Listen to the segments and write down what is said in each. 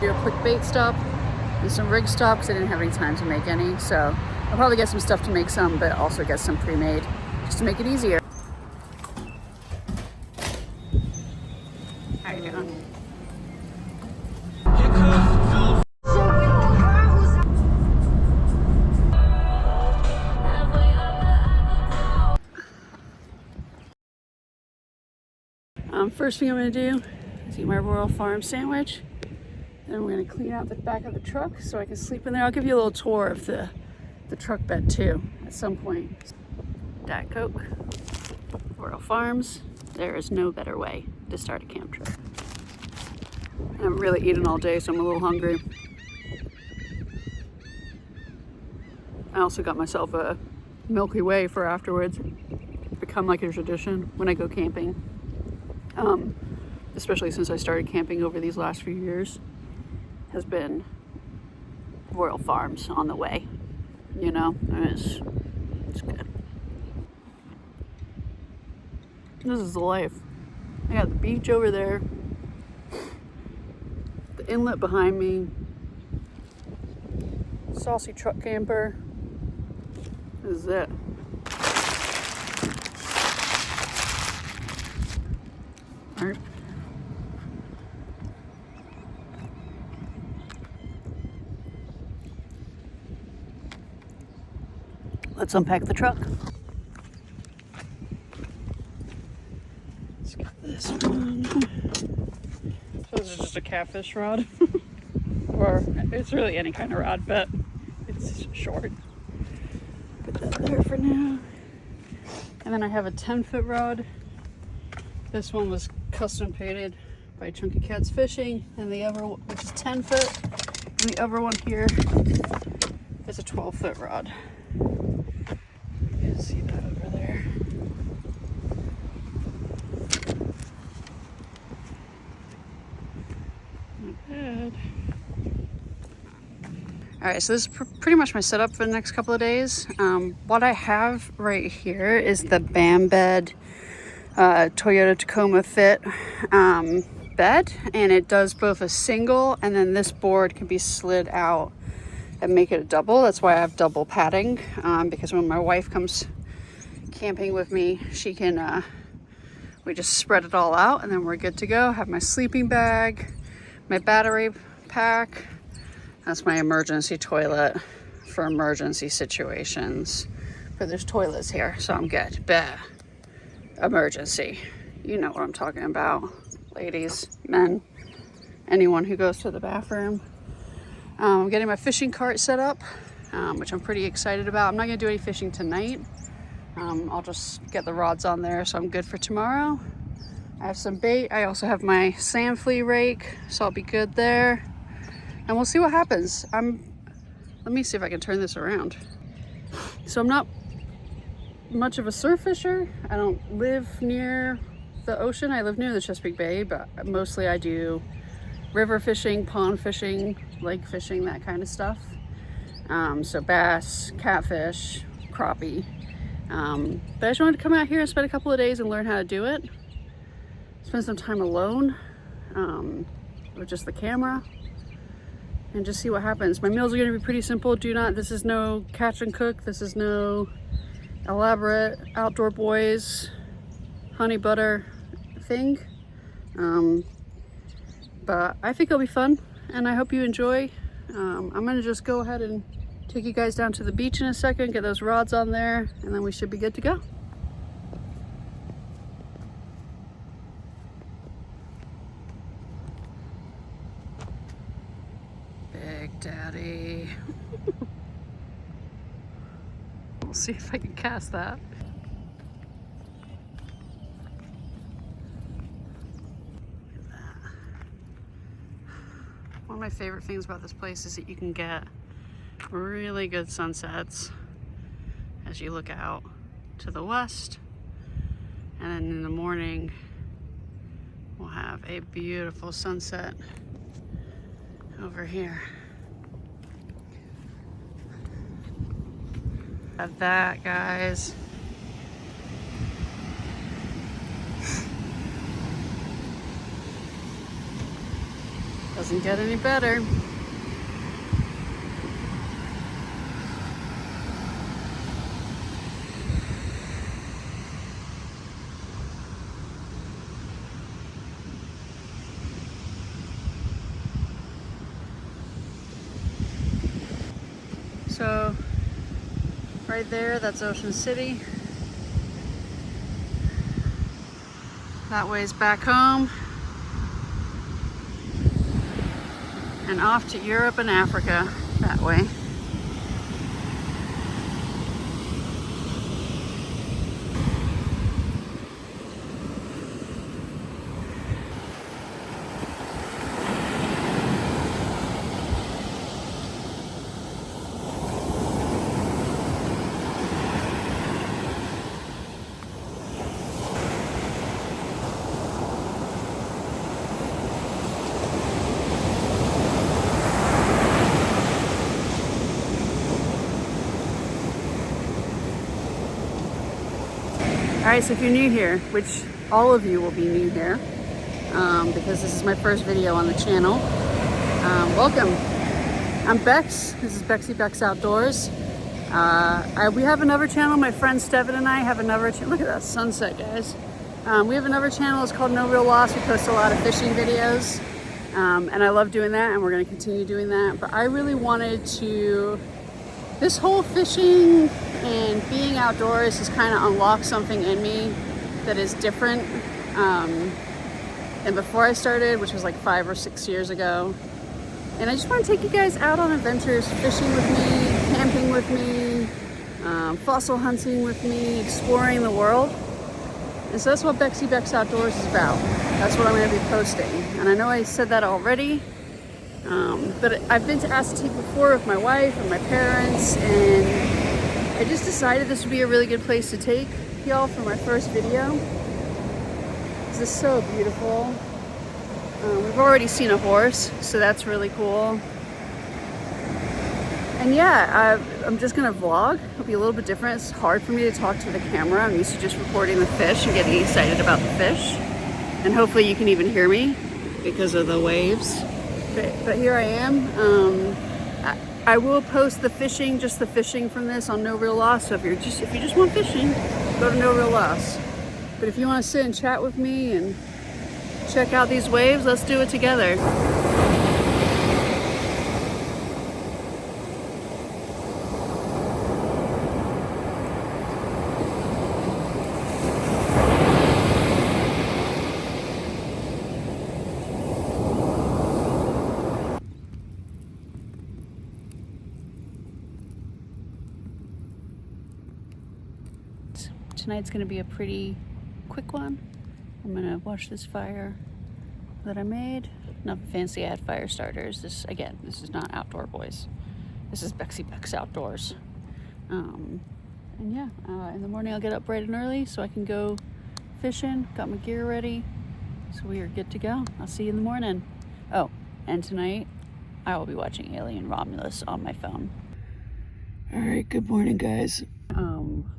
Do a quick bait stop and some rig stop because I didn't have any time to make any. So I'll probably get some stuff to make some, but also get some pre-made just to make it easier. How you doing? First thing I'm gonna do is eat my Royal Farm sandwich. Then we're gonna clean out the back of the truck so I can sleep in there. I'll give you a little tour of the truck bed too at some point. Diet Coke, Royal Farms. There is no better way to start a camp trip. I haven't really eaten all day, so I'm a little hungry. I also got myself a Milky Way for afterwards. It's become like a tradition when I go camping. Especially since I started camping over these last few years, has been Royal Farms on the way. You know, it's good. This is the life. I got the beach over there, the inlet behind me, saucy truck camper. This is it. All right. Let's unpack the truck. Let's get this one. So this is just a catfish rod. Or it's really any kind of rod, but it's short. Put that there for now. And then I have a 10-foot rod. This one was custom painted by Chunky Cats Fishing, and the other, which is 10 foot, and the other one here is a 12-foot rod. You can see that over there. Not bad. All right, so this is pretty much my setup for the next couple of days. What I have right here is the bambed Toyota Tacoma fit bed, and it does both a single, and then this board can be slid out and make it a double. That's why I have double padding, because when my wife comes camping with me, she can we just spread it all out and then we're good to go. Have my sleeping bag, my battery pack. That's my emergency toilet for emergency situations, but there's toilets here, so I'm good. Bah. Emergency, you know what I'm talking about, ladies, men, anyone who goes to the bathroom. I'm getting my fishing cart set up, which I'm pretty excited about. I'm not gonna do any fishing tonight. I'll just get the rods on there, so I'm good for tomorrow. I have some bait. I also have my sand flea rake, so I'll be good there, and we'll see what happens. Let me see if I can turn this around. So I'm not much of a surf fisher. I don't live near the ocean. I live near the Chesapeake Bay, but mostly I do river fishing, pond fishing, lake fishing, that kind of stuff. So bass, catfish, crappie. But I just wanted to come out here and spend a couple of days and learn how to do it. Spend some time alone with just the camera and just see what happens. My meals are going to be pretty simple. This is no catch and cook. This is no elaborate Outdoor Boys honey butter thing. But I think it'll be fun, and I hope you enjoy. I'm gonna just go ahead and take you guys down to the beach in a second, get those rods on there, and then we should be good to go. Big Daddy. We'll see if I can cast that. Look at that. One of my favorite things about this place is that you can get really good sunsets as you look out to the west, and then in the morning we'll have a beautiful sunset over here. At that, guys. Doesn't get any better. So right there, that's Ocean City. That way's back home. And off to Europe and Africa that way. Alright, so if you're new here, which all of you will be new here, because this is my first video on the channel, welcome. I'm Bex, this is Bexie Bex Outdoors. We have another channel, my friend Steven and I have another channel. Look at that sunset, guys. We have another channel, it's called No Real Loss. We post a lot of fishing videos, and I love doing that, and we're going to continue doing that. But I really wanted to, this whole fishing and being outdoors has kind of unlocked something in me that is different than before I started, which was like 5 or 6 years ago. And I just want to take you guys out on adventures, fishing with me, camping with me, fossil hunting with me, exploring the world. And so that's what Bexie Bex Outdoors is about. That's what I'm going to be posting. And I know I said that already, but I've been to Assateague before with my wife and my parents, and I just decided this would be a really good place to take y'all for my first video. This is so beautiful. We've already seen a horse, so that's really cool. And yeah, I'm just gonna vlog. It'll be a little bit different. It's hard for me to talk to the camera. I'm used to just recording the fish and getting excited about the fish. And hopefully you can even hear me because of the waves. But here I am. I will post the fishing, just the fishing from this on No Real Loss. So if you just want fishing, go to No Real Loss. But if you want to sit and chat with me and check out these waves, let's do it together. Tonight's gonna be a pretty quick one. I'm gonna watch this fire that I made. Nothing fancy, I had fire starters. This is not Outdoor Boys. This is Bexie Bex Outdoors. And yeah, in the morning I'll get up bright and early so I can go fishing. Got my gear ready. So we are good to go. I'll see you in the morning. Oh, and tonight I will be watching Alien Romulus on my phone. All right, good morning, guys.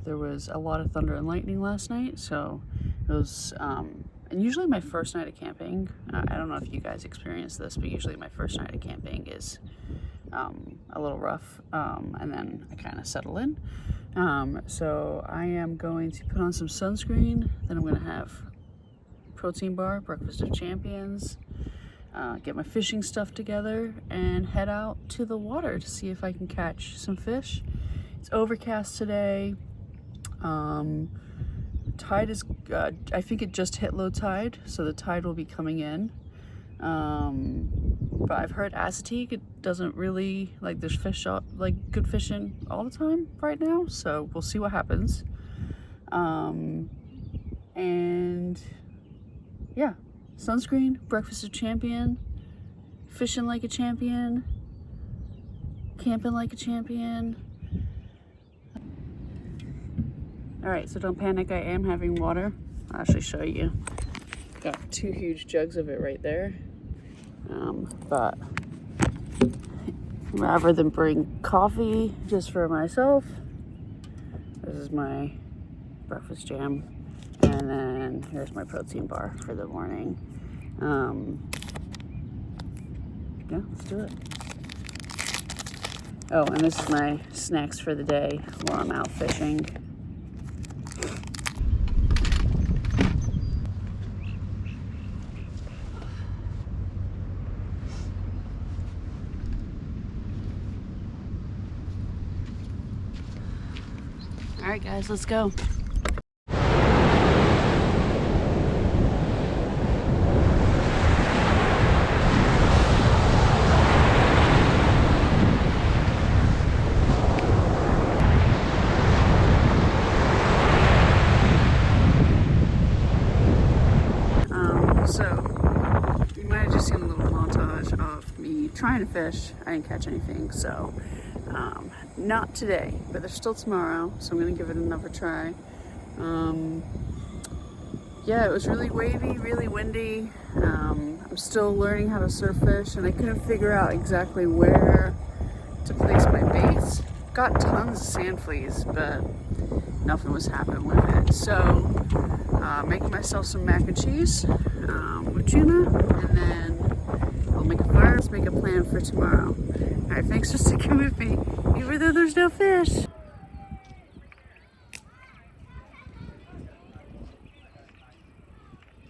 There was a lot of thunder and lightning last night, so it was, and usually my first night of camping, I don't know if you guys experienced this, but usually my first night of camping is a little rough, and then I kind of settle in. So I am going to put on some sunscreen, then I'm going to have protein bar, breakfast of champions, get my fishing stuff together, and head out to the water to see if I can catch some fish. It's overcast today. Tide is, I think it just hit low tide, so the tide will be coming in. But I've heard Assateague, it doesn't really, like, there's fish, like good fishing all the time right now, so we'll see what happens. And yeah, sunscreen, breakfast of champion, fishing like a champion, camping like a champion. All right, so don't panic, I am having water. I'll actually show you. Got 2 huge jugs of it right there. But rather than bring coffee just for myself, this is my breakfast jam. And then here's my protein bar for the morning. Yeah, let's do it. Oh, and this is my snacks for the day while I'm out fishing. All right, guys, let's go. So, you might have just seen a little montage of me trying to fish. I didn't catch anything, so not today, but there's still tomorrow, so I'm gonna give it another try. Yeah, it was really wavy, really windy. I'm still learning how to surf fish, and I couldn't figure out exactly where to place my baits. Got tons of sand fleas, but nothing was happening with it. So, making myself some mac and cheese with tuna, and then I'll make a fire. Let's make a plan for tomorrow. All right, thanks for sticking with me, even though there's no fish.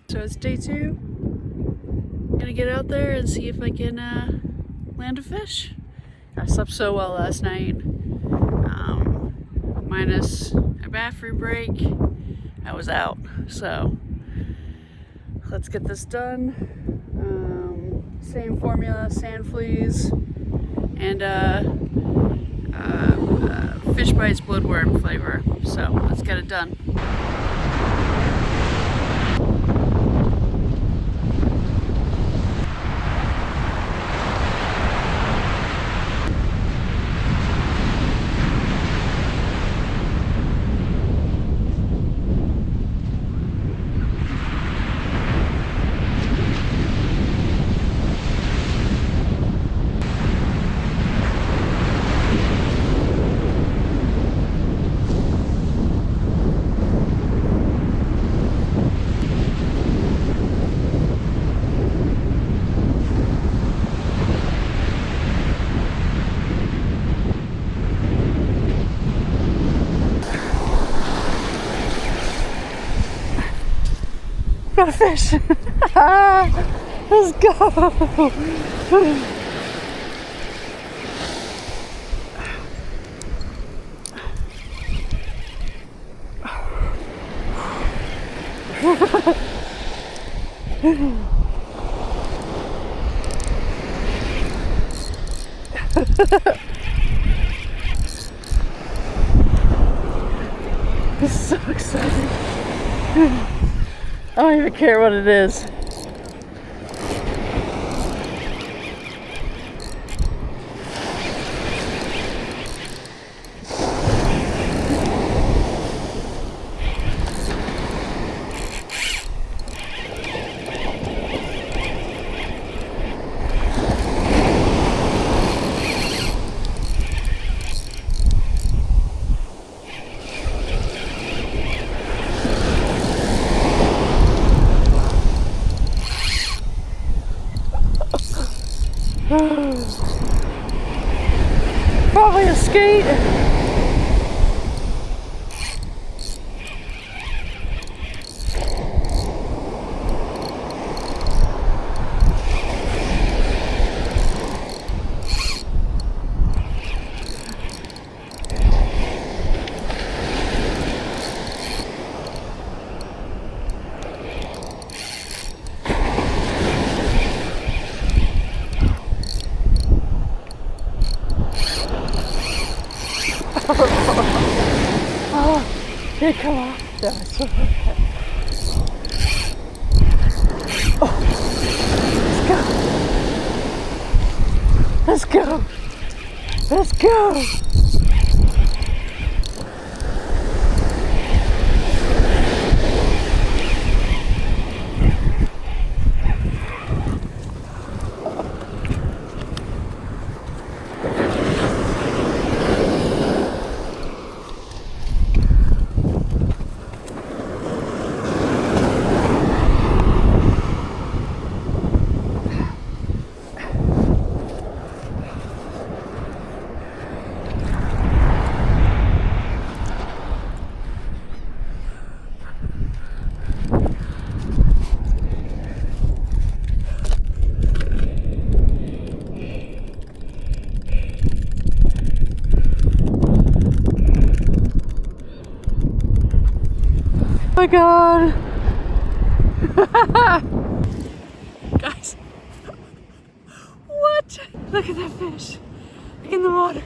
So it's day 2. Gonna get out there and see if I can land a fish. I slept so well last night. Minus a bathroom break, I was out. So let's get this done. Same formula, sand fleas, and fishbite's bloodworm flavor. So let's get it done. Got a fish. Let's go. I'm so excited. I don't even care what it is. Probably a skate. Oh, here, come on. That's okay. Oh, let's go. Let's go. my god. Guys, what? Look at that fish in the water.